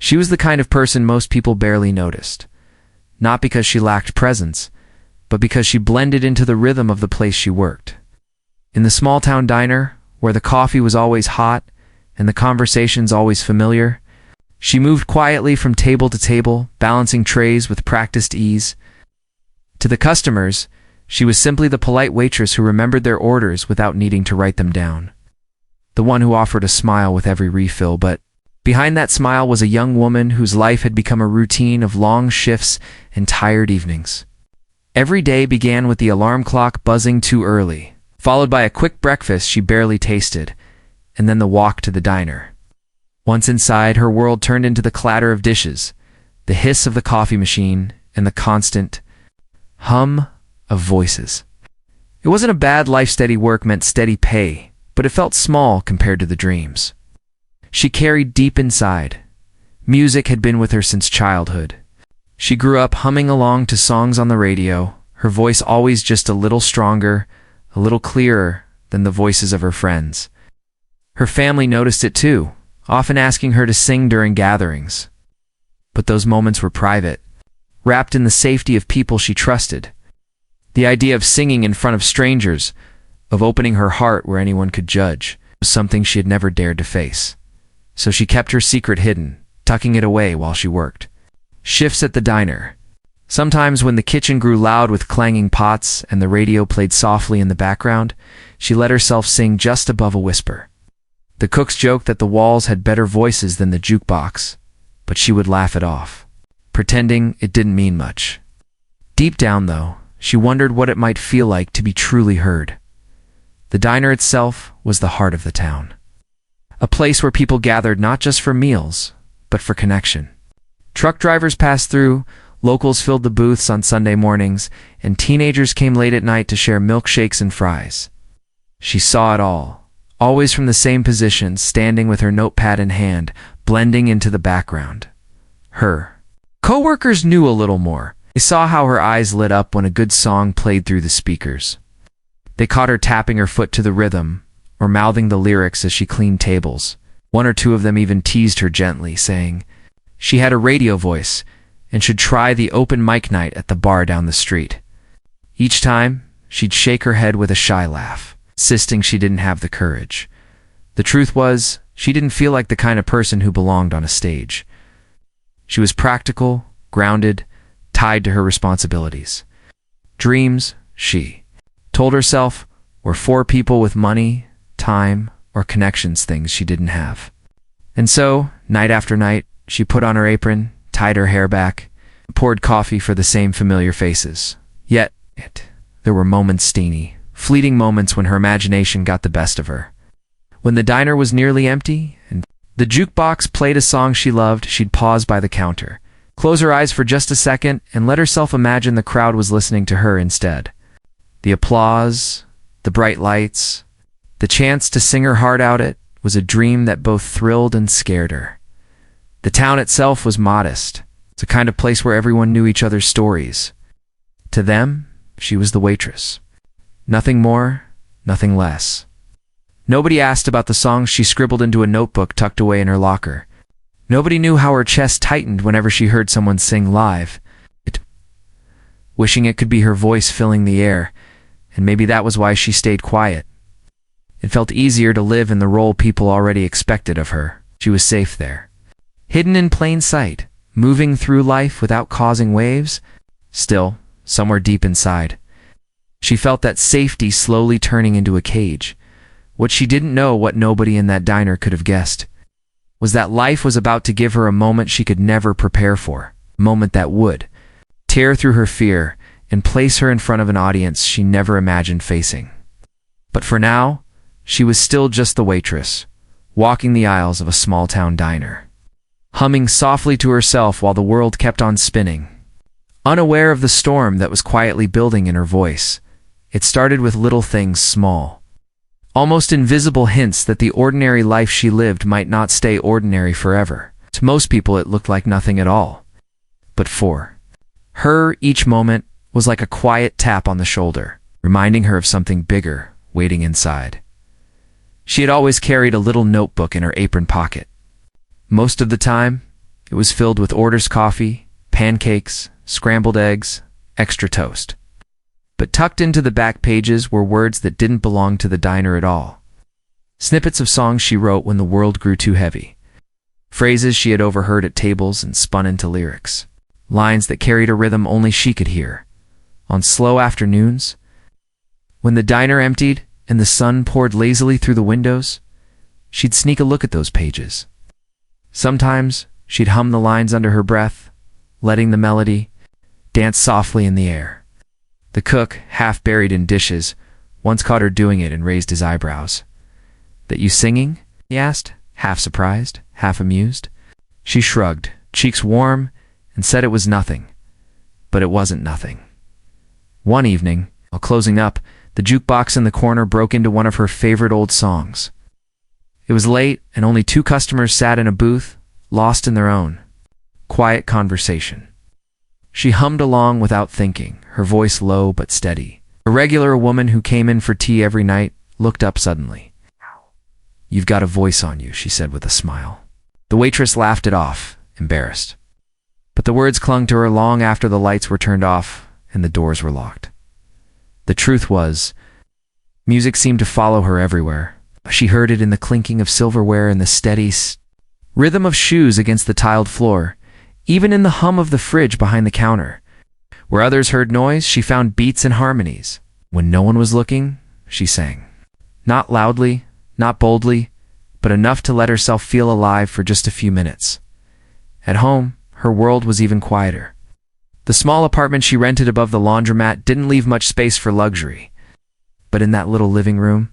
She was the kind of person most people barely noticed, not because she lacked presence, but because she blended into the rhythm of the place she worked. In the small-town diner, where the coffee was always hot and the conversations always familiar, she moved quietly from table to table, balancing trays with practiced ease. To the customers, she was simply the polite waitress who remembered their orders without needing to write them down. The one who offered a smile with every refill, but behind that smile was a young woman whose life had become a routine of long shifts and tired evenings. Every day began with the alarm clock buzzing too early, followed by a quick breakfast she barely tasted, and then the walk to the diner. Once inside, her world turned into the clatter of dishes, the hiss of the coffee machine, and the constant hum of voices. It wasn't a bad life. Steady work meant steady pay, but it felt small compared to the dreams she carried deep inside. Music had been with her since childhood. She grew up humming along to songs on the radio, her voice always just a little stronger, a little clearer than the voices of her friends. Her family noticed it too, often asking her to sing during gatherings. But those moments were private, wrapped in the safety of people she trusted. The idea of singing in front of strangers, of opening her heart where anyone could judge, was something she had never dared to face. So she kept her secret hidden, tucking it away while she worked. Shifts at the diner. Sometimes when the kitchen grew loud with clanging pots and the radio played softly in the background, she let herself sing just above a whisper. The cooks joked that the walls had better voices than the jukebox, but she would laugh it off, pretending it didn't mean much. Deep down, though, she wondered what it might feel like to be truly heard. The diner itself was the heart of the town. A place where people gathered not just for meals, but for connection. Truck drivers passed through, locals filled the booths on Sunday mornings, and teenagers came late at night to share milkshakes and fries. She saw it all, always from the same position, standing with her notepad in hand, blending into the background. Her co-workers knew a little more. They saw how her eyes lit up when a good song played through the speakers. They caught her tapping her foot to the rhythm, or mouthing the lyrics as she cleaned tables. One or two of them even teased her gently, saying she had a radio voice and should try the open mic night at the bar down the street. Each time, she'd shake her head with a shy laugh, insisting she didn't have the courage. The truth was, she didn't feel like the kind of person who belonged on a stage. She was practical, grounded, tied to her responsibilities. Dreams, she told herself, were for people with money, time, or connections, things she didn't have. And so, night after night, she put on her apron, tied her hair back, poured coffee for the same familiar faces. Yet, there were moments, fleeting moments when her imagination got the best of her. When the diner was nearly empty and the jukebox played a song she loved, she'd pause by the counter, close her eyes for just a second, and let herself imagine the crowd was listening to her instead. The applause, the bright lights, the chance to sing her heart out, it was a dream that both thrilled and scared her. The town itself was modest. It's a kind of place where everyone knew each other's stories. To them, she was the waitress. Nothing more, nothing less. Nobody asked about the songs she scribbled into a notebook tucked away in her locker. Nobody knew how her chest tightened whenever she heard someone sing live, wishing it could be her voice filling the air, and maybe that was why she stayed quiet. It felt easier to live in the role people already expected of her. She was safe there, hidden in plain sight, moving through life without causing waves. Still, somewhere deep inside, she felt that safety slowly turning into a cage. What she didn't know, what nobody in that diner could have guessed, was that life was about to give her a moment she could never prepare for, a moment that would tear through her fear and place her in front of an audience she never imagined facing. But for now, she was still just the waitress, walking the aisles of a small-town diner, humming softly to herself while the world kept on spinning. Unaware of the storm that was quietly building in her voice, it started with little things, small, almost invisible hints that the ordinary life she lived might not stay ordinary forever. To most people, it looked like nothing at all. But for her, each moment was like a quiet tap on the shoulder, reminding her of something bigger waiting inside. She had always carried a little notebook in her apron pocket. Most of the time, It was filled with orders coffee, pancakes, scrambled eggs, extra toast. But tucked into the back pages were words that didn't belong to the diner at all. Snippets of songs she wrote when the world grew too heavy. Phrases she had overheard at tables and spun into lyrics. Lines that carried a rhythm only she could hear. On slow afternoons, when the diner emptied and the sun poured lazily through the windows, she'd sneak a look at those pages. Sometimes she'd hum the lines under her breath, letting the melody dance softly in the air. The cook, half buried in dishes, once caught her doing it and raised his eyebrows. "That you singing?" he asked, half surprised, half amused. She shrugged, cheeks warm, and said it was nothing. But it wasn't nothing. One evening, while closing up, the jukebox in the corner broke into one of her favorite old songs. It was late, and only 2 customers sat in a booth, lost in their own quiet conversation. She hummed along without thinking, her voice low but steady. A regular woman who came in for tea every night looked up suddenly. "You've got a voice on you," she said with a smile. The waitress laughed it off, embarrassed. But the words clung to her long after the lights were turned off and the doors were locked. The truth was, music seemed to follow her everywhere. She heard it in the clinking of silverware and the steady rhythm of shoes against the tiled floor, even in the hum of the fridge behind the counter. Where others heard noise, she found beats and harmonies. When no one was looking, she sang. Not loudly, not boldly, but enough to let herself feel alive for just a few minutes. At home, her world was even quieter. The small apartment she rented above the laundromat didn't leave much space for luxury. But in that little living room,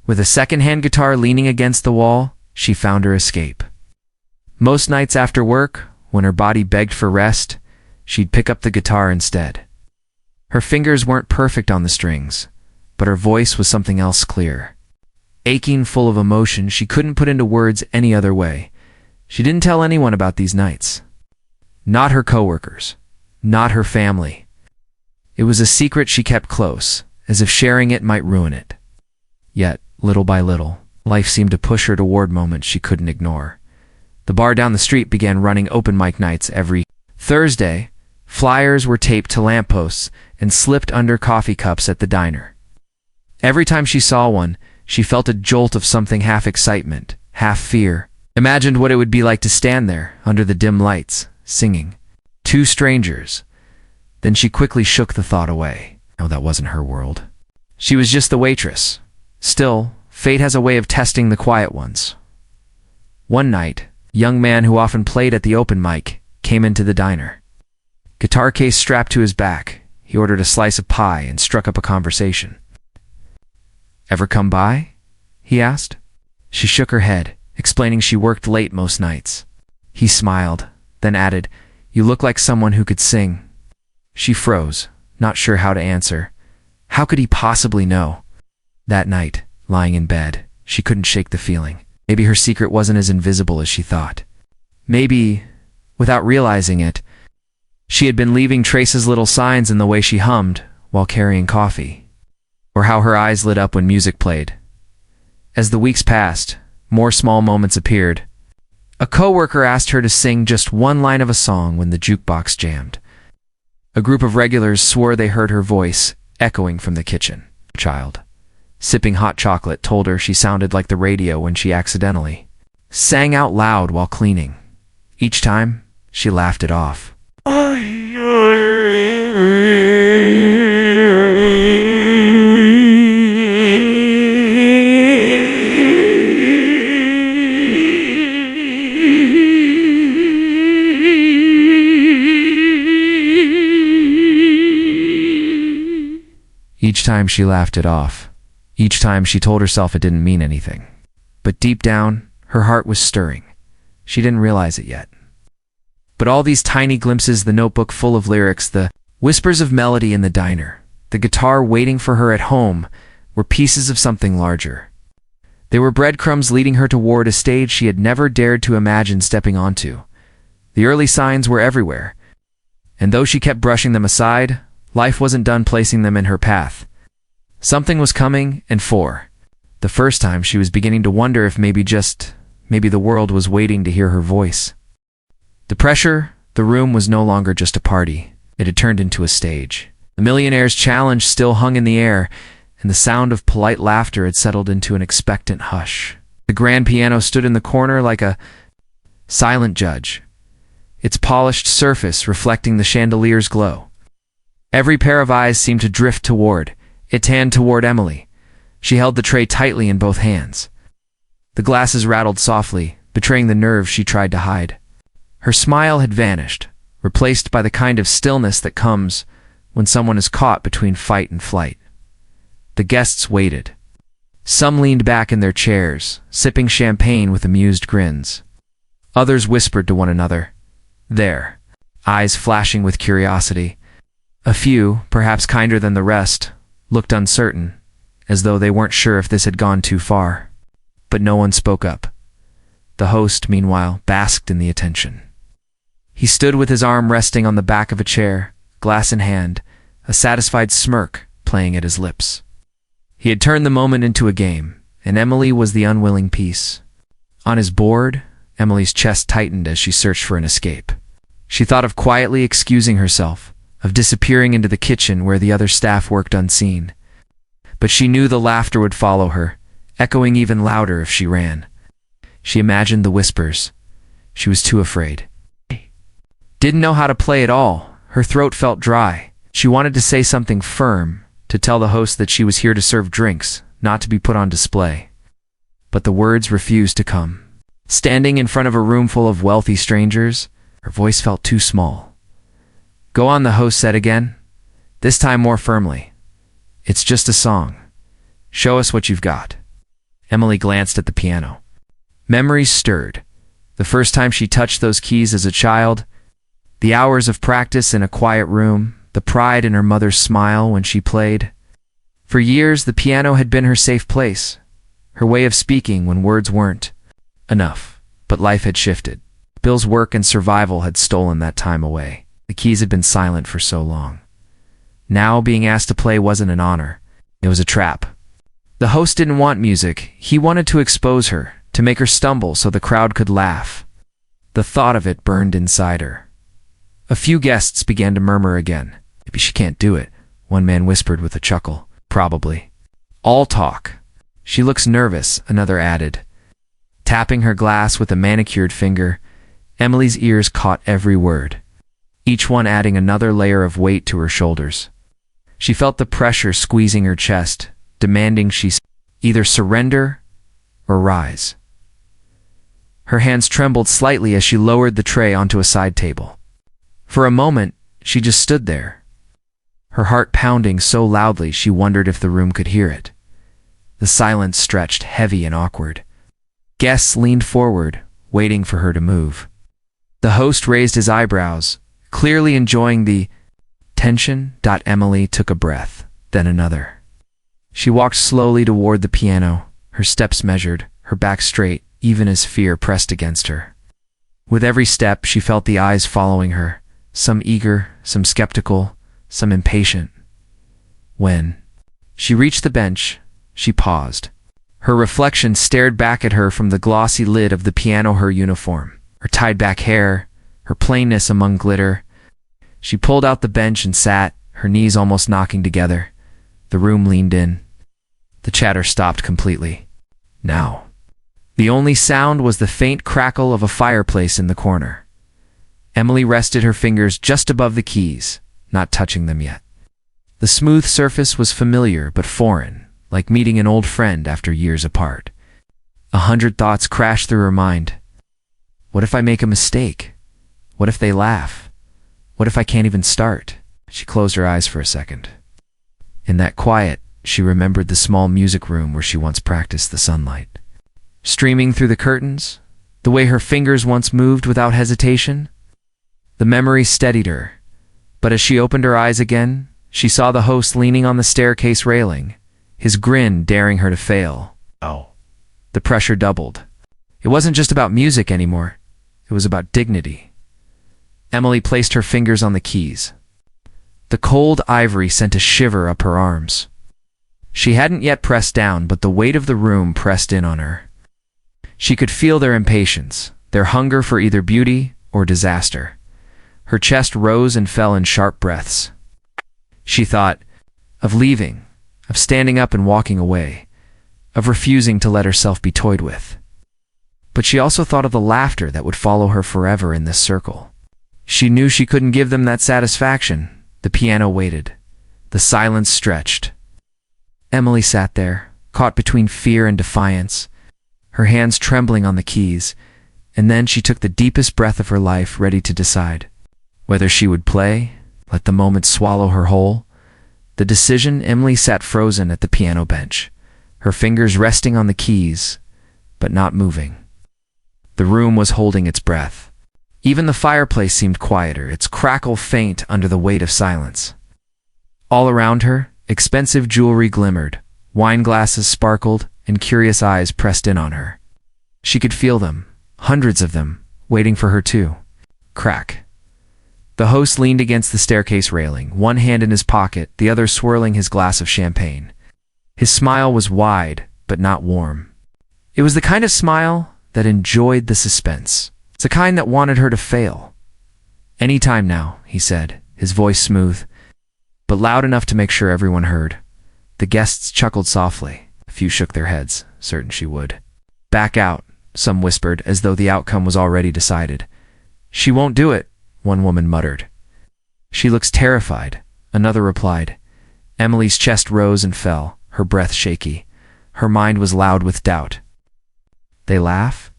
with a second-hand guitar leaning against the wall, she found her escape. Most nights after work, when her body begged for rest, she'd pick up the guitar instead. Her fingers weren't perfect on the strings, but her voice was something else clear. Aching, full of emotion she couldn't put into words any other way. She didn't tell anyone about these nights. Not her coworkers. Not her family. It was a secret she kept close, as if sharing it might ruin it. Yet, little by little, life seemed to push her toward moments she couldn't ignore. The bar down the street began running open mic nights every Thursday. Flyers were taped to lampposts and slipped under coffee cups at the diner. Every time she saw one, she felt a jolt of something, half excitement, half fear. Imagined what it would be like to stand there, under the dim lights, singing. 2 strangers. Then she quickly shook the thought away. No, that wasn't her world. She was just the waitress. Still, fate has a way of testing the quiet ones. One night, a young man who often played at the open mic came into the diner. Guitar case strapped to his back, he ordered a slice of pie and struck up a conversation. "Ever come by?" he asked. She shook her head, explaining she worked late most nights. He smiled, then added, "You look like someone who could sing." She froze, not sure how to answer. How could he possibly know? That night, lying in bed, she couldn't shake the feeling. Maybe her secret wasn't as invisible as she thought. Maybe, without realizing it, she had been leaving traces, little signs in the way she hummed while carrying coffee, or how her eyes lit up when music played. As the weeks passed, more small moments appeared. A coworker asked her to sing just one line of a song when the jukebox jammed. A group of regulars swore they heard her voice echoing from the kitchen. A child, sipping hot chocolate, told her she sounded like the radio when she accidentally sang out loud while cleaning. Each time, she laughed it off. Each time she laughed it off. Each time she told herself it didn't mean anything. But deep down, her heart was stirring. She didn't realize it yet. But all these tiny glimpses, the notebook full of lyrics, the whispers of melody in the diner, the guitar waiting for her at home, were pieces of something larger. They were breadcrumbs leading her toward a stage she had never dared to imagine stepping onto. The early signs were everywhere, and though she kept brushing them aside, life wasn't done placing them in her path. Something was coming, and for the first time she was beginning to wonder if maybe the world was waiting to hear her voice. The room was no longer just a party. It had turned into a stage. The Millionaire's Challenge still hung in the air, and the sound of polite laughter had settled into an expectant hush. The grand piano stood in the corner like a silent judge, its polished surface reflecting the chandelier's glow. Every pair of eyes seemed to drift toward Emily. She held the tray tightly in both hands. The glasses rattled softly, betraying the nerves she tried to hide. Her smile had vanished, replaced by the kind of stillness that comes when someone is caught between fight and flight. The guests waited. Some leaned back in their chairs, sipping champagne with amused grins. Others whispered to one another, "There," eyes flashing with curiosity. A few, perhaps kinder than the rest, looked uncertain, as though they weren't sure if this had gone too far. But no one spoke up. The host, meanwhile, basked in the attention. He stood with his arm resting on the back of a chair, glass in hand, a satisfied smirk playing at his lips. He had turned the moment into a game, and Emily was the unwilling piece. On his board, Emily's chest tightened as she searched for an escape. She thought of quietly excusing herself, of disappearing into the kitchen where the other staff worked unseen. But she knew the laughter would follow her, echoing even louder if she ran. She imagined the whispers. She was too afraid. Didn't know how to play at all. Her throat felt dry. She wanted to say something firm, to tell the host that she was here to serve drinks, not to be put on display. But the words refused to come. Standing in front of a room full of wealthy strangers, her voice felt too small. "Go on," the host said again, this time more firmly. "It's just a song. Show us what you've got." Emily glanced at the piano. Memories stirred. The first time she touched those keys as a child, the hours of practice in a quiet room, the pride in her mother's smile when she played. For years, the piano had been her safe place, her way of speaking when words weren't enough. But life had shifted. Bill's work and survival had stolen that time away. The keys had been silent for so long. Now, being asked to play wasn't an honor. It was a trap. The host didn't want music. He wanted to expose her, to make her stumble so the crowd could laugh. The thought of it burned inside her. A few guests began to murmur again. "Maybe she can't do it," one man whispered with a chuckle. "Probably. All talk. She looks nervous," another added. Tapping her glass with a manicured finger, Emily's ears caught every word, each one adding another layer of weight to her shoulders. She felt the pressure squeezing her chest, demanding she either surrender or rise. Her hands trembled slightly as she lowered the tray onto a side table. For a moment, she just stood there, her heart pounding so loudly she wondered if the room could hear it. The silence stretched heavy and awkward. Guests leaned forward, waiting for her to move. The host raised his eyebrows, clearly enjoying the tension. Emily took a breath, then another. She walked slowly toward the piano, her steps measured, her back straight, even as fear pressed against her. With every step, she felt the eyes following her, some eager, some skeptical, some impatient. When she reached the bench, she paused. Her reflection stared back at her from the glossy lid of the piano, her uniform, her tied-back hair, her plainness among glitter. She pulled out the bench and sat, her knees almost knocking together. The room leaned in. The chatter stopped completely. Now, the only sound was the faint crackle of a fireplace in the corner. Emily rested her fingers just above the keys, not touching them yet. The smooth surface was familiar but foreign, like meeting an old friend after years apart. 100 thoughts crashed through her mind. What if I make a mistake? What if they laugh? What if I can't even start? She closed her eyes for a second. In that quiet, she remembered the small music room where she once practiced the sunlight. Streaming through the curtains, the way her fingers once moved without hesitation. The memory steadied her, but as she opened her eyes again, she saw the host leaning on the staircase railing, his grin daring her to fail. Oh. The pressure doubled. It wasn't just about music anymore. It was about dignity. Emily placed her fingers on the keys. The cold ivory sent a shiver up her arms. She hadn't yet pressed down, but the weight of the room pressed in on her. She could feel their impatience, their hunger for either beauty or disaster. Her chest rose and fell in sharp breaths. She thought of leaving, of standing up and walking away, of refusing to let herself be toyed with. But she also thought of the laughter that would follow her forever in this circle. She knew she couldn't give them that satisfaction. The piano waited. The silence stretched. Emily sat there, caught between fear and defiance, her hands trembling on the keys, and then she took the deepest breath of her life, ready to decide whether she would play, let the moment swallow her whole. The decision, Emily sat frozen at the piano bench, her fingers resting on the keys, but not moving. The room was holding its breath. Even the fireplace seemed quieter, its crackle faint under the weight of silence. All around her, expensive jewelry glimmered, wine glasses sparkled, and curious eyes pressed in on her. She could feel them, hundreds of them, waiting for her too. Crack. The host leaned against the staircase railing, one hand in his pocket, the other swirling his glass of champagne. His smile was wide, but not warm. It was the kind of smile that enjoyed the suspense. It's the kind that wanted her to fail. "Any time now," he said, his voice smooth, but loud enough to make sure everyone heard. The guests chuckled softly. A few shook their heads, certain she would. "Back out," some whispered, as though the outcome was already decided. "She won't do it," one woman muttered. "She looks terrified," another replied. Emily's chest rose and fell, her breath shaky. Her mind was loud with doubt. They laugh?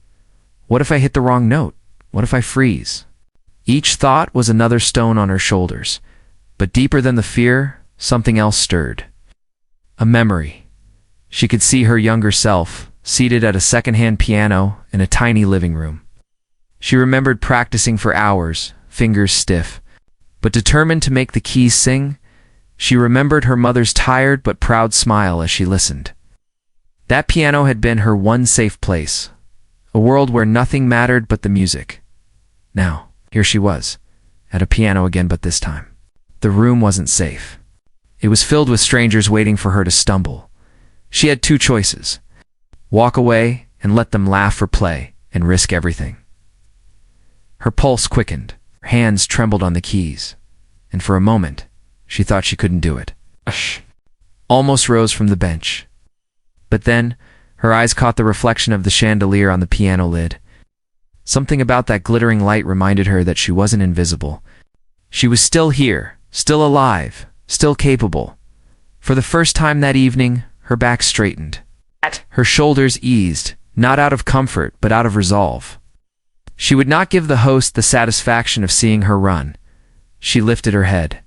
What if I hit the wrong note? What if I freeze? Each thought was another stone on her shoulders. But deeper than the fear, something else stirred. A memory. She could see her younger self, seated at a second-hand piano in a tiny living room. She remembered practicing for hours, fingers stiff, but determined to make the keys sing. She remembered her mother's tired but proud smile as she listened. That piano had been her one safe place, a world where nothing mattered but the music. Now, here she was, at a piano again, but this time the room wasn't safe. It was filled with strangers waiting for her to stumble. She had two choices: walk away and let them laugh or play and risk everything. Her pulse quickened, her hands trembled on the keys, and for a moment, she thought she couldn't do it. Almost rose from the bench. But then, her eyes caught the reflection of the chandelier on the piano lid. Something about that glittering light reminded her that she wasn't invisible. She was still here, still alive, still capable. For the first time that evening, her back straightened. Her shoulders eased, not out of comfort, but out of resolve. She would not give the host the satisfaction of seeing her run. She lifted her head,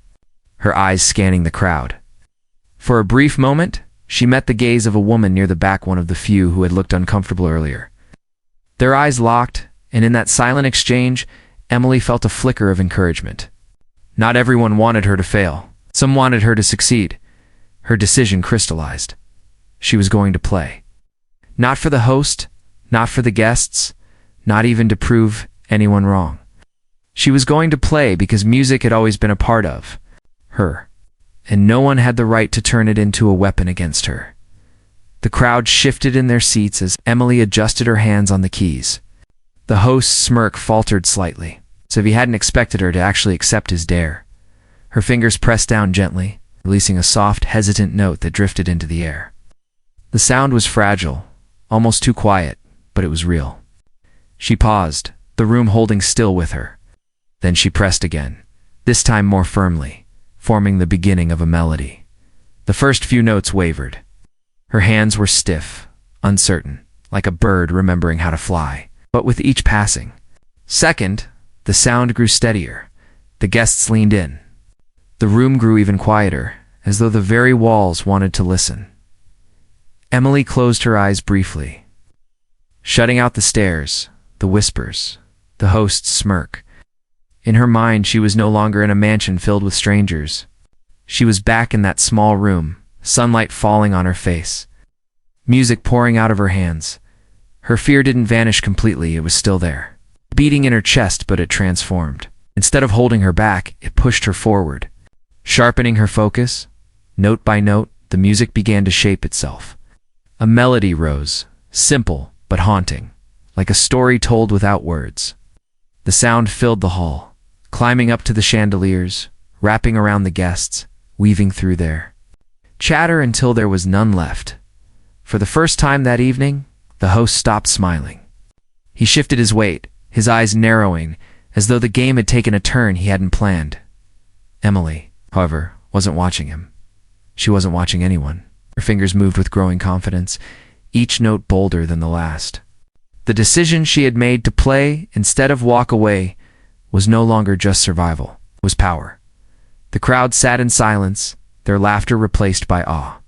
her eyes scanning the crowd. For a brief moment, she met the gaze of a woman near the back, one of the few who had looked uncomfortable earlier. Their eyes locked, and in that silent exchange, Emily felt a flicker of encouragement. Not everyone wanted her to fail. Some wanted her to succeed. Her decision crystallized. She was going to play. Not for the host, not for the guests, not even to prove anyone wrong. She was going to play because music had always been a part of her, and no one had the right to turn it into a weapon against her. The crowd shifted in their seats as Emily adjusted her hands on the keys. The host's smirk faltered slightly, as if he hadn't expected her to actually accept his dare. Her fingers pressed down gently, releasing a soft, hesitant note that drifted into the air. The sound was fragile, almost too quiet, but it was real. She paused, the room holding still with her. Then she pressed again, this time more firmly, forming the beginning of a melody. The first few notes wavered. Her hands were stiff, uncertain, like a bird remembering how to fly. But with each passing second, the sound grew steadier. The guests leaned in. The room grew even quieter, as though the very walls wanted to listen. Emily closed her eyes briefly, shutting out the stares, the whispers, the host's smirk. In her mind, she was no longer in a mansion filled with strangers. She was back in that small room, sunlight falling on her face, music pouring out of her hands. Her fear didn't vanish completely, it was still there, beating in her chest, but it transformed. Instead of holding her back, it pushed her forward. Sharpening her focus, note by note, the music began to shape itself. A melody rose, simple but haunting, like a story told without words. The sound filled the hall, climbing up to the chandeliers, wrapping around the guests, weaving through their chatter until there was none left. For the first time that evening, the host stopped smiling. He shifted his weight, his eyes narrowing, as though the game had taken a turn he hadn't planned. Emily, however, wasn't watching him. She wasn't watching anyone. Her fingers moved with growing confidence, each note bolder than the last. The decision she had made to play instead of walk away was no longer just survival, it was power. The crowd sat in silence, their laughter replaced by awe.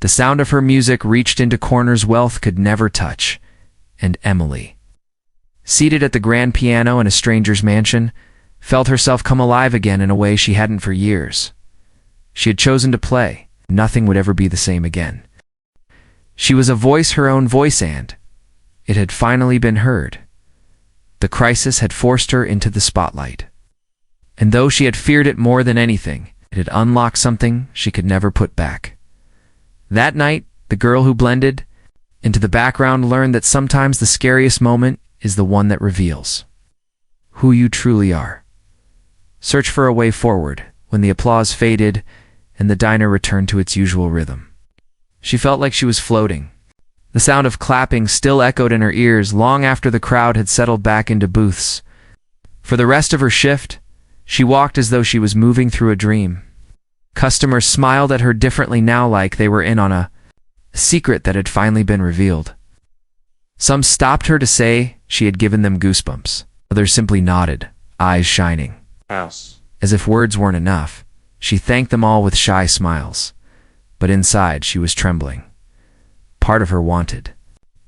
The sound of her music reached into corners wealth could never touch, and Emily, seated at the grand piano in a stranger's mansion, felt herself come alive again in a way she hadn't for years. She had chosen to play. Nothing would ever be the same again. She was a voice, her own voice, and it had finally been heard. The crisis had forced her into the spotlight. And though she had feared it more than anything, it had unlocked something she could never put back. That night, the girl who blended into the background learned that sometimes the scariest moment is the one that reveals who you truly are. Search for a way forward when the applause faded and the diner returned to its usual rhythm. She felt like she was floating. The sound of clapping still echoed in her ears long after the crowd had settled back into booths. For the rest of her shift, she walked as though she was moving through a dream. Customers smiled at her differently now, like they were in on a secret that had finally been revealed. Some stopped her to say she had given them goosebumps. Others simply nodded, eyes shining. House. As if words weren't enough, she thanked them all with shy smiles. But inside she was trembling. Part of her wanted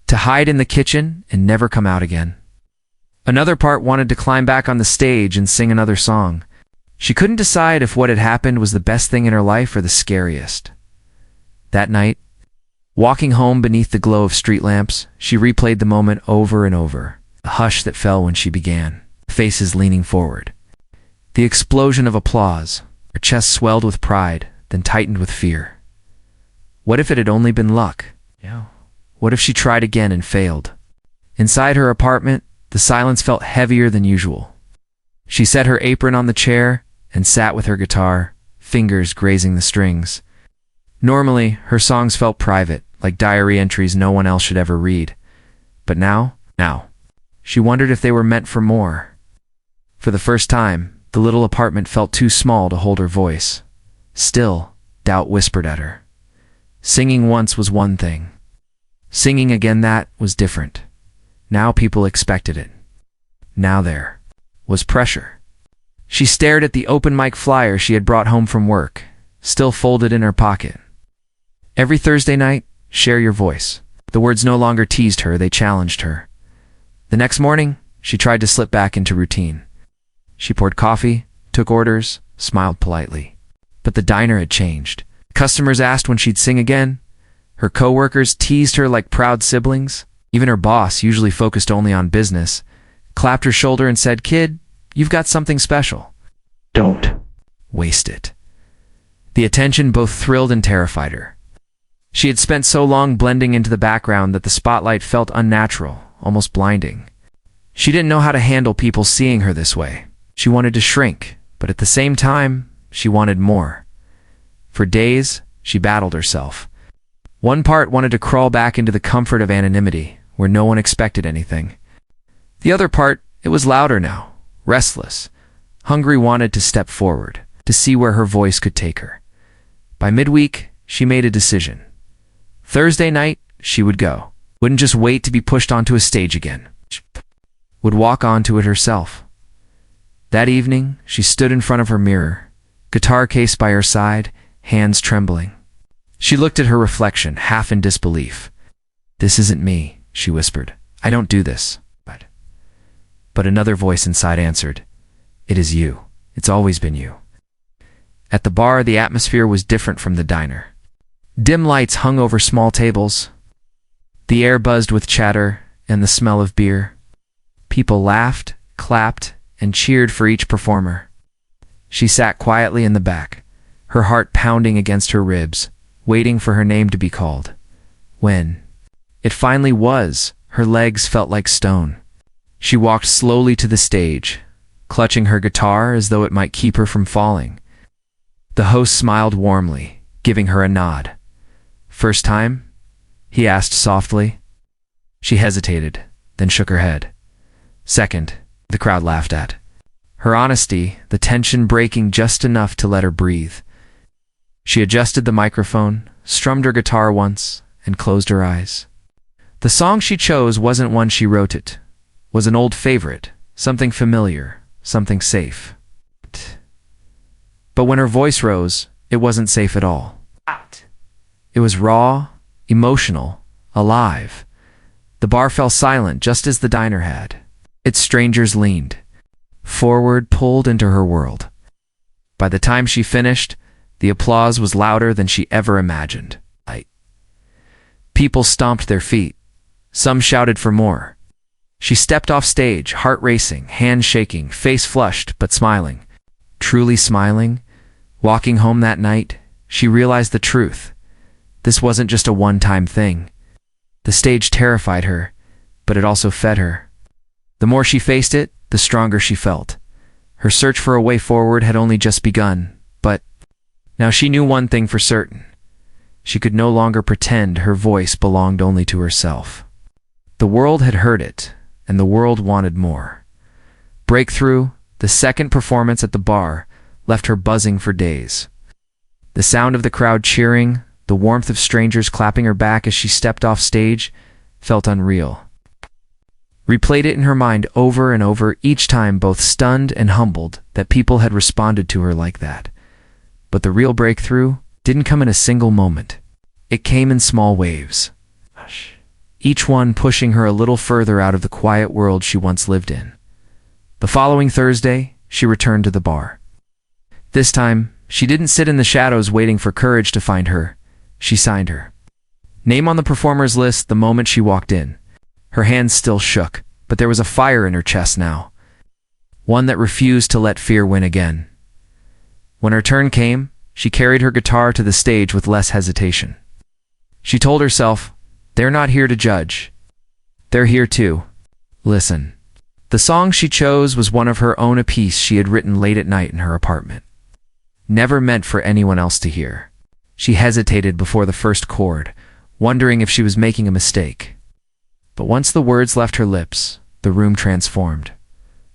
to hide in the kitchen and never come out again. Another part wanted to climb back on the stage and sing another song. She couldn't decide if what had happened was the best thing in her life or the scariest. That night, walking home beneath the glow of street lamps, she replayed the moment over and over. The hush that fell when she began, faces leaning forward. The explosion of applause, her chest swelled with pride, then tightened with fear. What if it had only been luck? What if she tried again and failed? Inside her apartment, the silence felt heavier than usual. She set her apron on the chair and sat with her guitar, fingers grazing the strings. Normally, her songs felt private, like diary entries no one else should ever read. But now, she wondered if they were meant for more. For the first time, the little apartment felt too small to hold her voice. Still, doubt whispered at her. Singing once was one thing. Singing again, that was different. Now people expected it. Now there was pressure. She stared at the open mic flyer she had brought home from work, still folded in her pocket. Every Thursday night, share your voice. The words no longer teased her, they challenged her. The next morning, she tried to slip back into routine. She poured coffee, took orders, smiled politely. But the diner had changed. Customers asked when she'd sing again. Her coworkers teased her like proud siblings. Even her boss, usually focused only on business, clapped her shoulder and said, "Kid, you've got something special. Don't waste it." The attention both thrilled and terrified her. She had spent so long blending into the background that the spotlight felt unnatural, almost blinding. She didn't know how to handle people seeing her this way. She wanted to shrink, but at the same time, she wanted more. For days, she battled herself. One part wanted to crawl back into the comfort of anonymity, where no one expected anything. The other part, it was louder now, restless, hungry, wanted to step forward, to see where her voice could take her. By midweek, she made a decision. Thursday night, she would go. Wouldn't just wait to be pushed onto a stage again. Would walk onto it herself. That evening, she stood in front of her mirror, guitar case by her side, hands trembling. She looked at her reflection, half in disbelief. "This isn't me," she whispered. "I don't do this." But another voice inside answered, "It is you. It's always been you." At the bar, the atmosphere was different from the diner. Dim lights hung over small tables. The air buzzed with chatter and the smell of beer. People laughed, clapped, and cheered for each performer. She sat quietly in the back, her heart pounding against her ribs, waiting for her name to be called. When it finally was, her legs felt like stone. She walked slowly to the stage, clutching her guitar as though it might keep her from falling. The host smiled warmly, giving her a nod. "First time?" he asked softly. She hesitated, then shook her head. "Second," the crowd laughed at. Her honesty, the tension breaking just enough to let her breathe. She adjusted the microphone, strummed her guitar once, and closed her eyes. The song she chose wasn't one she wrote. It was an old favorite, something familiar, something safe. But when her voice rose, it wasn't safe at all. It was raw, emotional, alive. The bar fell silent just as the diner had. Its strangers leaned forward, pulled into her world. By the time she finished, the applause was louder than she ever imagined. People stomped their feet. Some shouted for more. She stepped off stage, heart racing, hands shaking, face flushed, but smiling. Truly smiling. Walking home that night, she realized the truth. This wasn't just a one-time thing. The stage terrified her, but it also fed her. The more she faced it, the stronger she felt. Her search for a way forward had only just begun, but now she knew one thing for certain. She could no longer pretend her voice belonged only to herself. The world had heard it, and the world wanted more. Breakthrough, the second performance at the bar, left her buzzing for days. The sound of the crowd cheering, the warmth of strangers clapping her back as she stepped off stage, felt unreal. Replayed it in her mind over and over, each time both stunned and humbled that people had responded to her like that. But the real breakthrough didn't come in a single moment. It came in small waves, each one pushing her a little further out of the quiet world she once lived in. The following Thursday, she returned to the bar. This time, she didn't sit in the shadows waiting for courage to find her. She signed her name on the performers list the moment she walked in. Her hands still shook, but there was a fire in her chest now, one that refused to let fear win again. When her turn came, she carried her guitar to the stage with less hesitation. She told herself, "They're not here to judge. They're here to listen." The song she chose was one of her own, a piece she had written late at night in her apartment. Never meant for anyone else to hear. She hesitated before the first chord, wondering if she was making a mistake. But once the words left her lips, the room transformed.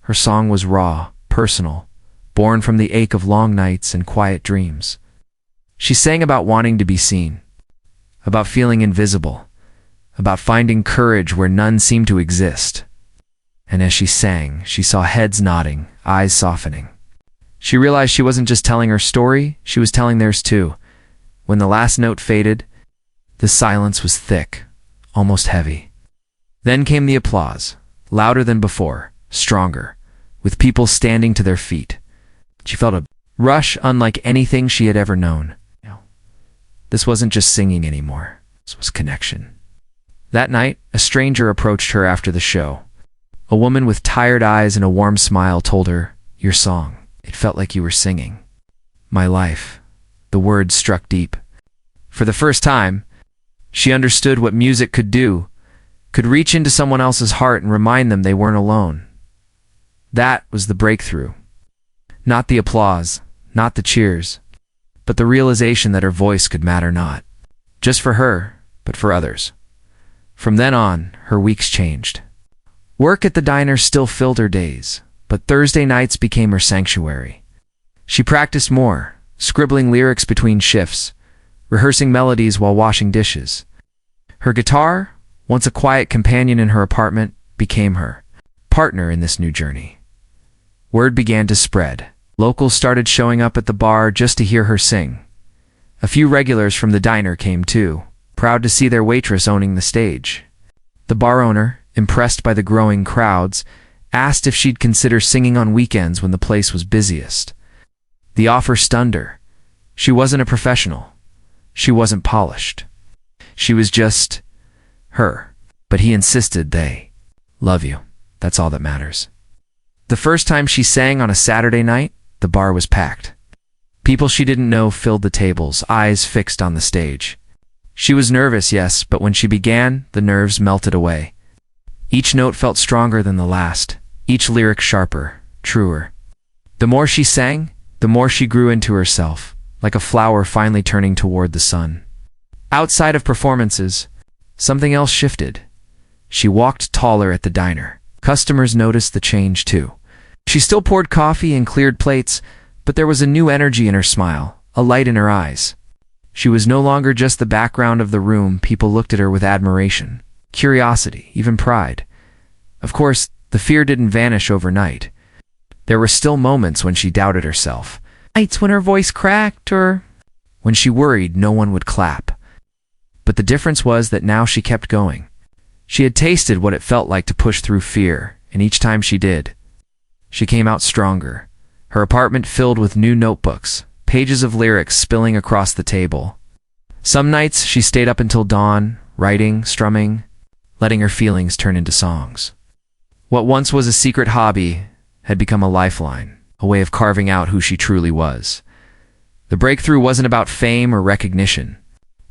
Her song was raw, personal, born from the ache of long nights and quiet dreams. She sang about wanting to be seen, about feeling invisible, about finding courage where none seemed to exist. And as she sang, she saw heads nodding, eyes softening. She realized she wasn't just telling her story, she was telling theirs too. When the last note faded, the silence was thick, almost heavy. Then came the applause, louder than before, stronger, with people standing to their feet. She felt a rush unlike anything she had ever known. This wasn't just singing anymore. This was connection. That night, a stranger approached her after the show. A woman with tired eyes and a warm smile told her, "Your song, it felt like you were singing." "My life." The words struck deep. For the first time, she understood what music could do, could reach into someone else's heart and remind them they weren't alone. That was the breakthrough. Not the applause, not the cheers, but the realization that her voice could matter not just for her, but for others. From then on, her weeks changed. Work at the diner still filled her days, but Thursday nights became her sanctuary. She practiced more, scribbling lyrics between shifts, rehearsing melodies while washing dishes. Her guitar, once a quiet companion in her apartment, became her partner in this new journey. Word began to spread. Locals started showing up at the bar just to hear her sing. A few regulars from the diner came too, proud to see their waitress owning the stage. The bar owner, impressed by the growing crowds, asked if she'd consider singing on weekends when the place was busiest. The offer stunned her. She wasn't a professional. She wasn't polished. She was just her. But he insisted they love you. That's all that matters. The first time she sang on a Saturday night, the bar was packed. People she didn't know filled the tables, eyes fixed on the stage. She was nervous, yes, but when she began, the nerves melted away. Each note felt stronger than the last, each lyric sharper, truer. The more she sang, the more she grew into herself, like a flower finally turning toward the sun. Outside of performances, something else shifted. She walked taller at the diner. Customers noticed the change too. She still poured coffee and cleared plates, but there was a new energy in her smile, a light in her eyes. She was no longer just the background of the room. People looked at her with admiration, curiosity, even pride. Of course, the fear didn't vanish overnight. There were still moments when she doubted herself. Nights when her voice cracked, or when she worried no one would clap. But the difference was that now she kept going. She had tasted what it felt like to push through fear, and each time she did, she came out stronger. Her apartment filled with new notebooks, pages of lyrics spilling across the table. Some nights she stayed up until dawn, writing, strumming, letting her feelings turn into songs. What once was a secret hobby had become a lifeline, a way of carving out who she truly was. The breakthrough wasn't about fame or recognition.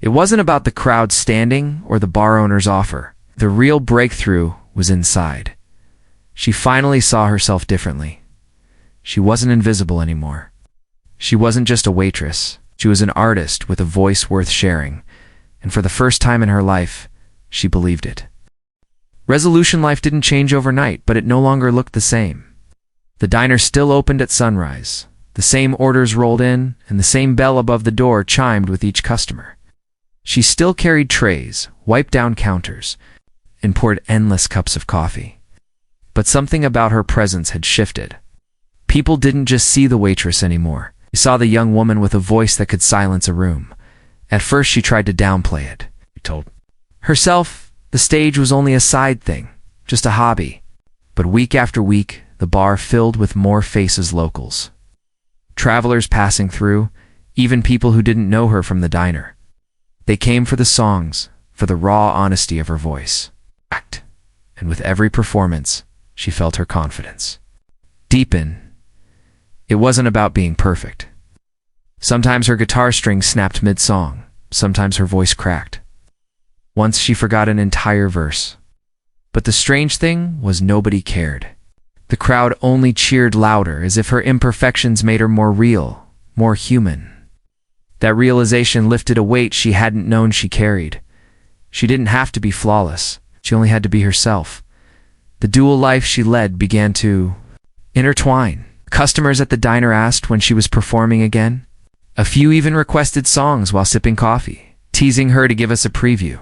It wasn't about the crowd standing or the bar owner's offer. The real breakthrough was inside. She finally saw herself differently. She wasn't invisible anymore. She wasn't just a waitress. She was an artist with a voice worth sharing. And for the first time in her life, she believed it. Resolution life didn't change overnight, but it no longer looked the same. The diner still opened at sunrise. The same orders rolled in, and the same bell above the door chimed with each customer. She still carried trays, wiped down counters, and poured endless cups of coffee. But something about her presence had shifted. People didn't just see the waitress anymore. They saw the young woman with a voice that could silence a room. At first she tried to downplay it. She told herself the stage was only a side thing, just a hobby. But week after week, the bar filled with more faces, locals, travelers passing through, even people who didn't know her from the diner. They came for the songs, for the raw honesty of her voice. And with every performance, she felt her confidence deepen. It wasn't about being perfect. Sometimes her guitar strings snapped mid-song. Sometimes her voice cracked. Once she forgot an entire verse. But the strange thing was nobody cared. The crowd only cheered louder, as if her imperfections made her more real, more human. That realization lifted a weight she hadn't known she carried. She didn't have to be flawless. She only had to be herself. The dual life she led began to intertwine. Customers at the diner asked when she was performing again. A few even requested songs while sipping coffee, teasing her to give us a preview.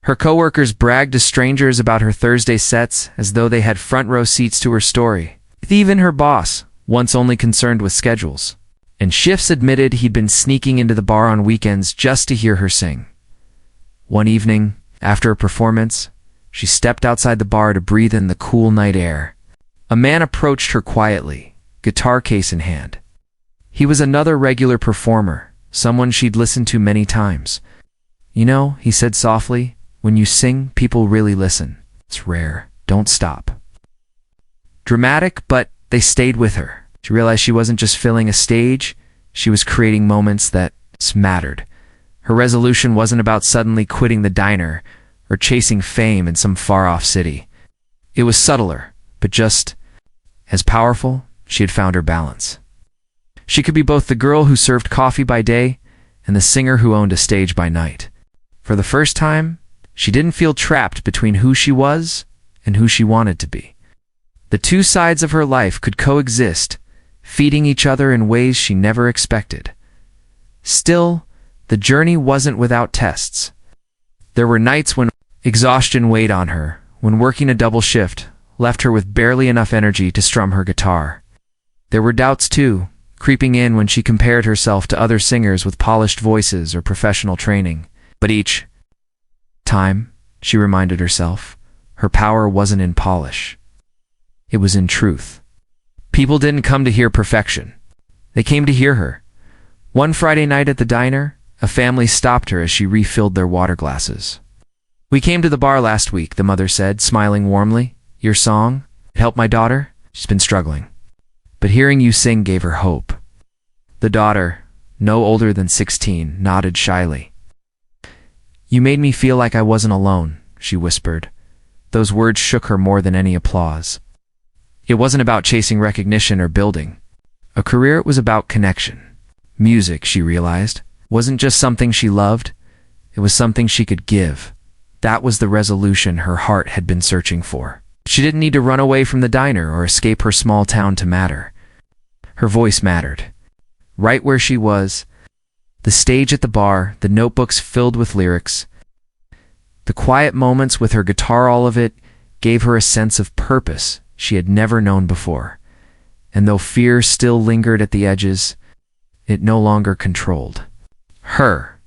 Her coworkers bragged to strangers about her Thursday sets as though they had front-row seats to her story. Even her boss, once only concerned with schedules and shifts, admitted he'd been sneaking into the bar on weekends just to hear her sing. One evening, after a performance, she stepped outside the bar to breathe in the cool night air. A man approached her quietly, guitar case in hand. He was another regular performer, someone she'd listened to many times. "You know," he said softly, "when you sing, people really listen. It's rare. Don't stop." Dramatic, but they stayed with her. She realized she wasn't just filling a stage, she was creating moments that mattered. Her resolution wasn't about suddenly quitting the diner or chasing fame in some far-off city. It was subtler, but just as powerful. She had found her balance. She could be both the girl who served coffee by day and the singer who owned a stage by night. For the first time, she didn't feel trapped between who she was and who she wanted to be. The two sides of her life could coexist, feeding each other in ways she never expected. Still, the journey wasn't without tests. There were nights when exhaustion weighed on her, when working a double shift left her with barely enough energy to strum her guitar. There were doubts too, creeping in when she compared herself to other singers with polished voices or professional training. But each time, she reminded herself, her power wasn't in polish. It was in truth. People didn't come to hear perfection. They came to hear her. One Friday night at the diner, a family stopped her as she refilled their water glasses. "We came to the bar last week," the mother said, smiling warmly. "Your song, it helped my daughter. She's been struggling. But hearing you sing gave her hope." The daughter, no older than 16, nodded shyly. "You made me feel like I wasn't alone," she whispered. those words shook her more than any applause. It wasn't about chasing recognition or building a career, it was about connection. Music, she realized, wasn't just something she loved, it was something she could give. That was the resolution her heart had been searching for. She didn't need to run away from the diner or escape her small town to matter. Her voice mattered. Right where she was, the stage at the bar, the notebooks filled with lyrics, the quiet moments with her guitar, all of it gave her a sense of purpose she had never known before. And though fear still lingered at the edges, it no longer controlled her.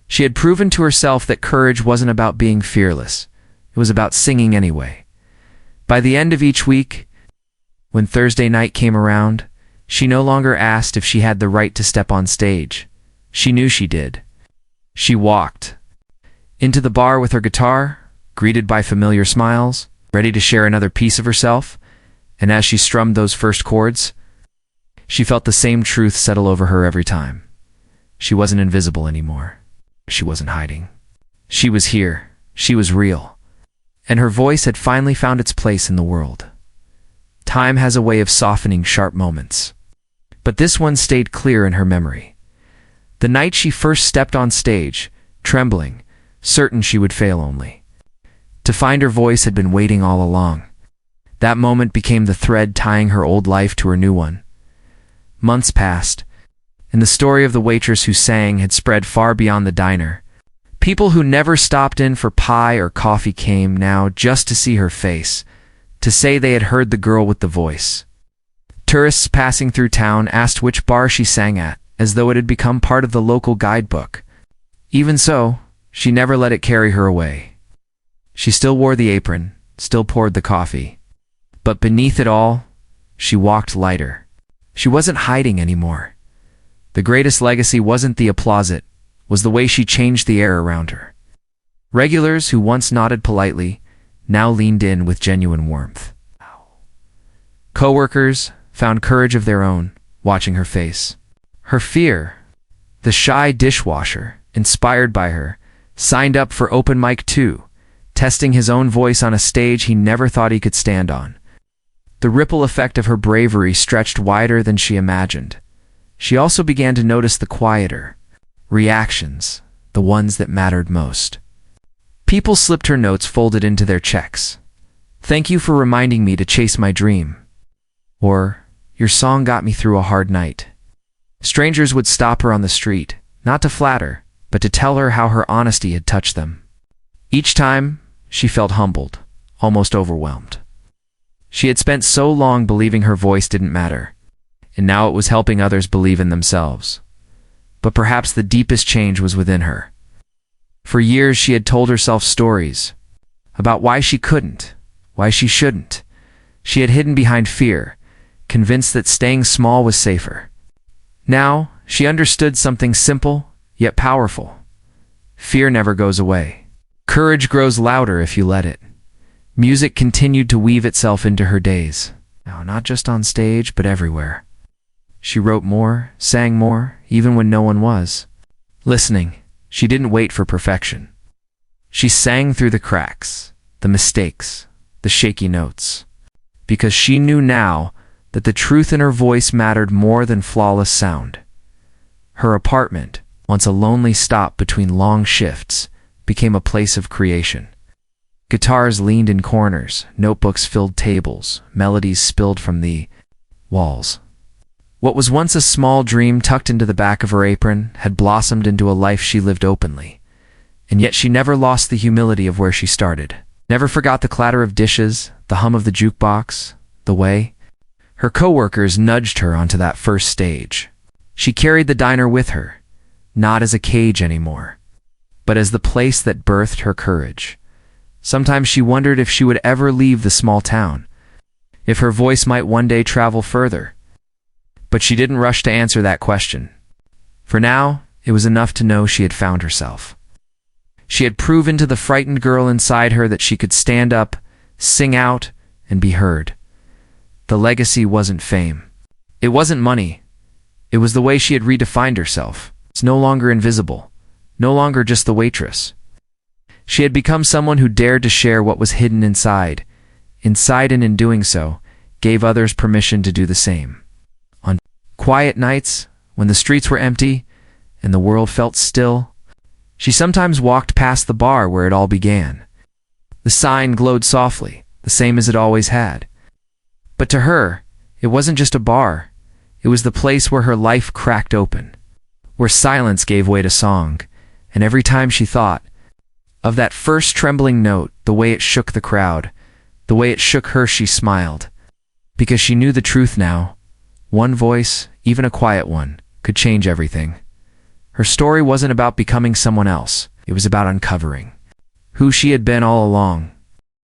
She had proven to herself that courage wasn't about being fearless. It was about singing anyway. By the end of each week, when Thursday night came around, she no longer asked if she had the right to step on stage. She knew she did. She walked into the bar with her guitar, greeted by familiar smiles, ready to share another piece of herself, and as she strummed those first chords, she felt the same truth settle over her every time. She wasn't invisible anymore. She wasn't hiding. She was here. She was real. And her voice had finally found its place in the world. Time has a way of softening sharp moments. But this one stayed clear in her memory. The night she first stepped on stage, trembling, certain she would fail only to find her voice had been waiting all along. That moment became the thread tying her old life to her new one. Months passed, and the story of the waitress who sang had spread far beyond the diner. People who never stopped in for pie or coffee came now just to see her face, to say they had heard the girl with the voice. Tourists passing through town asked which bar she sang at, as though it had become part of the local guidebook. Even so, she never let it carry her away. She still wore the apron, still poured the coffee. But beneath it all, she walked lighter. She wasn't hiding anymore. The greatest legacy wasn't the applause, it was the way she changed the air around her. Regulars who once nodded politely now leaned in with genuine warmth. Coworkers found courage of their own, watching her face. Her fear, the shy dishwasher, inspired by her, signed up for open mic too, testing his own voice on a stage he never thought he could stand on. The ripple effect of her bravery stretched wider than she imagined. She also began to notice the quieter reactions, the ones that mattered most. People slipped her notes folded into their checks. "Thank you for reminding me to chase my dream." Or, "Your song got me through a hard night." Strangers would stop her on the street, not to flatter, but to tell her how her honesty had touched them. Each time, she felt humbled, almost overwhelmed. She had spent so long believing her voice didn't matter, and now it was helping others believe in themselves. But perhaps the deepest change was within her. For years she had told herself stories about why she couldn't, why she shouldn't. She had hidden behind fear, convinced that staying small was safer. Now, she understood something simple, yet powerful. Fear never goes away. Courage grows louder if you let it. Music continued to weave itself into her days, now not just on stage, but everywhere. She wrote more, sang more, even when no one was listening. She didn't wait for perfection. She sang through the cracks, the mistakes, the shaky notes, because she knew now that the truth in her voice mattered more than flawless sound. Her apartment, once a lonely stop between long shifts, became a place of creation. Guitars leaned in corners, notebooks filled tables, melodies spilled from the walls. What was once a small dream tucked into the back of her apron had blossomed into a life she lived openly. And yet she never lost the humility of where she started. Never forgot the clatter of dishes, the hum of the jukebox, the way her coworkers nudged her onto that first stage. She carried the diner with her, not as a cage anymore, but as the place that birthed her courage. Sometimes she wondered if she would ever leave the small town, if her voice might one day travel further. But she didn't rush to answer that question. For now, it was enough to know she had found herself. She had proven to the frightened girl inside her that she could stand up, sing out, and be heard. The legacy wasn't fame. It wasn't money. It was the way she had redefined herself. It's no longer invisible, no longer just the waitress. She had become someone who dared to share what was hidden inside, and in doing so, gave others permission to do the same. On quiet nights, when the streets were empty and the world felt still, she sometimes walked past the bar where it all began. The sign glowed softly, the same as it always had. But to her, it wasn't just a bar. It was the place where her life cracked open, where silence gave way to song, and every time she thought of that first trembling note, the way it shook the crowd, the way it shook her, she smiled, because she knew the truth now. One voice, even a quiet one, could change everything. Her story wasn't about becoming someone else. It was about uncovering who she had been all along.